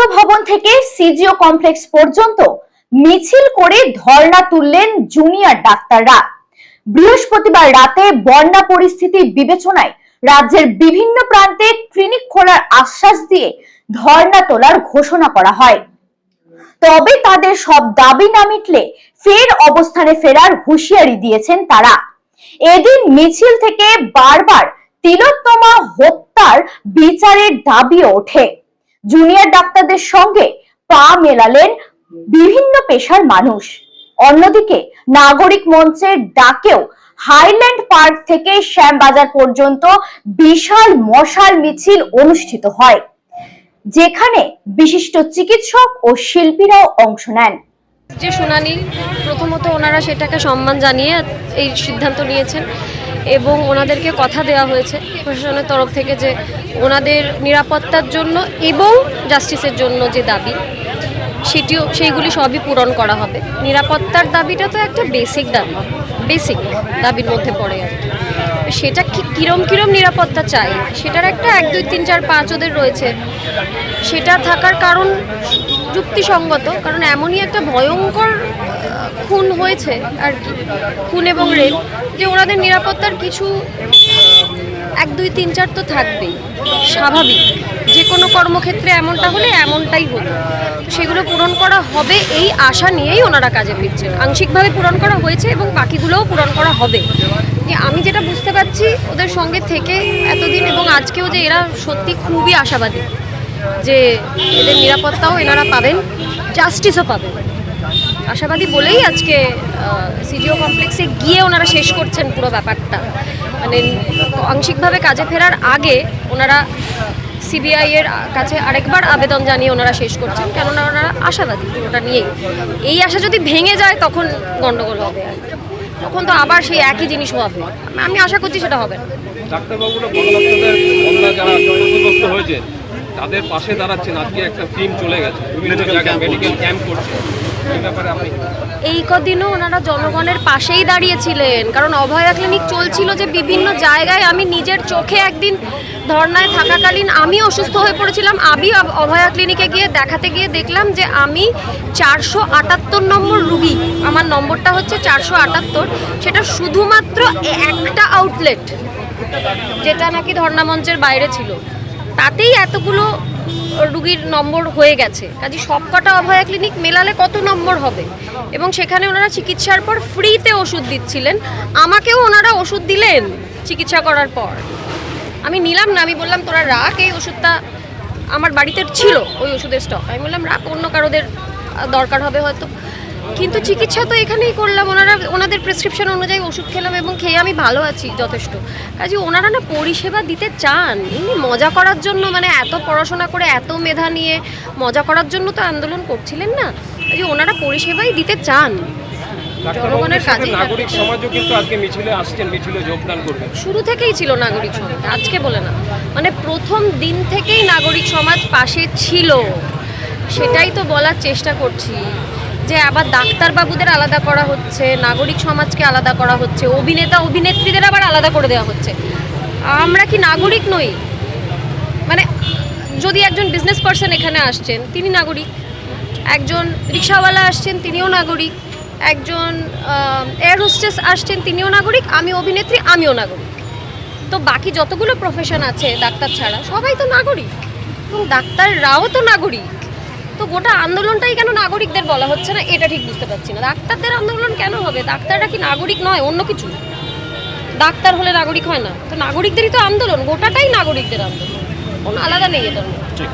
স্বাস্থ্য ভবন থেকে সিজিও কমপ্লেক্স পর্যন্ত মিছিল করে ধর্ণা তুললেন জুনিয়র ডাক্তাররা। বৃহস্পতিবার রাতে বন্যা পরিস্থিতি বিবেচনায় রাজ্যের বিভিন্ন প্রান্তে ক্লিনিক খোলার আশ্বাস দিয়ে ধর্ণা তোলার ঘোষণা করা হয়। তবে তাদের সব দাবি না মিটলে ফের অবস্থানে ফেরার হুঁশিয়ারি দিয়েছেন তারা। এদিন মিছিল থেকে বারবার তিলোত্তমা হত্যার বিচারের দাবিও ওঠে। জুনিয়র ডাক্তারদের সঙ্গে পা মেলালেন বিভিন্ন পেশার মানুষ। অন্যদিকে নাগরিক মঞ্চের ডাকেও হাইল্যান্ড পার্ক থেকে শ্যামবাজার পর্যন্ত বিশাল মশাল মিছিল অনুষ্ঠিত হয়, যেখানে বিশিষ্ট চিকিৎসক ও শিল্পীরাও অংশ নেন। যে শুনানি, প্রথমত ওনারা সেটাকে সম্মান জানিয়ে এই সিদ্ধান্ত নিয়েছেন এবং ওনাদেরকে কথা দেওয়া হয়েছে প্রশাসনের তরফ থেকে যে ওনাদের নিরাপত্তার জন্য এবং জাস্টিসের জন্য যে দাবি সেইগুলি সবই পূরণ করা হবে। নিরাপত্তার দাবিটা তো একটা বেসিক দাবির মধ্যে পড়ে আর কি। সেটা কিরম নিরাপত্তা চাই সেটার একটা 1, 2, 3, 4, 5 ওদের রয়েছে। সেটা থাকার কারণ যুক্তিসঙ্গত, কারণ এমনই একটা ভয়ঙ্কর খুন হয়েছে আর কি, খুন এবং রেপ, যে ওনাদের নিরাপত্তার কিছু 1, 2, 3, 4 তো থাকবেই, স্বাভাবিক। যে কোনো কর্মক্ষেত্রে এমনটা হলে এমনটাই হলো, সেগুলো পূরণ করা হবে এই আশা নিয়েই ওনারা কাজে ফিরছেন। আংশিকভাবে পূরণ করা হয়েছে এবং বাকিগুলোও পূরণ করা হবে। আমি যেটা বুঝতে পারছি ওদের সঙ্গে থেকে এতদিন এবং আজকেও, যে এরা সত্যি খুবই আশাবাদী যে এদের নিরাপত্তাও এনারা পাবেন, জাস্টিসও পাবেন। আশাবাদী বলেই আজকে সিজিও কমপ্লেক্সে গিয়ে ওনারা শেষ করছেন পুরো ব্যাপারটা। মানে আংশিকভাবে কাজে ফেরার আগে ওনারা সিবিআই এর কাছে আরেকবার আবেদন জানিয়ে ওনারা শেষ করছেন, কেননা ওনারা আশাবাদী ওটা নিয়েই। এই আশা যদি ভেঙে যায় তখন গন্ডগোল হবে, তখন তো আবার সেই একই জিনিস হবে। আমি আশা করছি সেটা হবে না। ডাক্তারবাবুরা বন্যা যারা ক্ষতিগ্রস্ত হয়েছে তাদের পাশে দাঁড়াচ্ছেন। আজকে একটা টিম চলে গেছে, বিভিন্ন জায়গায় মেডিকেল ক্যাম্প করছে। এই কদিনও ওনারা জনগণের পাশেই দাঁড়িয়েছিলেন, কারণ অভয়া ক্লিনিক চলছিল যে বিভিন্ন জায়গায়। আমি নিজের চোখে একদিন ধর্নায় থাকাকালীন আমি অসুস্থ হয়ে পড়েছিলাম। আমি অভয়া ক্লিনিকে গিয়ে দেখাতে গিয়ে দেখলাম যে আমি 478 নম্বর রুগী, আমার নম্বরটা হচ্ছে 478। সেটা শুধুমাত্র একটা আউটলেট, যেটা নাকি ধর্না মঞ্চের বাইরে ছিল, তাতেই এতগুলো রুগীর নম্বর হয়ে গেছে। কাজে সবকটা অভয়া ক্লিনিক মেলালে কত নম্বর হবে? এবং সেখানে ওনারা চিকিৎসার পর ফ্রিতে ওষুধ দিচ্ছিলেন। আমাকেও ওনারা ওষুধ দিলেন চিকিৎসা করার পর। আমি নিলাম না, আমি বললাম তোরা রাখ, এই ওষুধটা আমার বাড়িতে ছিল, ওই ওষুধের স্টক। আমি বললাম রাখ, অন্য কারোদের দরকার হবে হয়তো। কিন্তু চিকিৎসা তো এখানেই করলাম, ওনাদের প্রেসক্রিপশন অনুযায়ী ওষুধ খেলাম এবং খেয়ে আমি ভালো আছি যথেষ্ট। কাজে ওনারা না পরিষেবা দিতে চান, এমনি মজা করার জন্য, মানে এত পড়াশোনা করে এত মেধা নিয়ে মজা করার জন্য তো আন্দোলন করছিলেন না। কাজে ওনারা পরিষেবাই দিতে চান জনগণের কাজে। নাগরিক সমাজও কিন্তু আজকে মিছিলে আসছেন, মিছিলে যোগদান করবেন। শুরু থেকেই ছিল নাগরিক সমাজ, আজকে বলে না, মানে প্রথম দিন থেকেই নাগরিক সমাজ পাশে ছিল। সেটাই তো বলার চেষ্টা করছি, যে আবার ডাক্তারবাবুদের আলাদা করা হচ্ছে, নাগরিক সমাজকে আলাদা করা হচ্ছে, অভিনেতা অভিনেত্রীদের আবার আলাদা করে দেওয়া হচ্ছে। আমরা কি নাগরিক নই? মানে যদি একজন বিজনেস পার্সন এখানে আসছেন তিনি নাগরিক, একজন রিক্সাওয়ালা আসছেন তিনিও নাগরিক, একজন এয়ার হোস্টেস আসছেন তিনিও নাগরিক, আমি অভিনেত্রী আমিও নাগরিক। তো বাকি যতগুলো প্রফেশন আছে ডাক্তার ছাড়া সবাই তো নাগরিক, এবং ডাক্তাররাও তো নাগরিক। তো গোটা আন্দোলনটাই কেন নাগরিকদের বলা হচ্ছে না, এটা ঠিক বুঝতে পারছি না। ডাক্তারদের আন্দোলন কেন হবে? ডাক্তাররা কি নাগরিক নয় অন্য কিছু? ডাক্তার হলে নাগরিক হয় না? তো নাগরিকদেরই তো আন্দোলন, গোটাটাই নাগরিকদের আন্দোলন, কোনো আলাদা নেই এটার মধ্যে।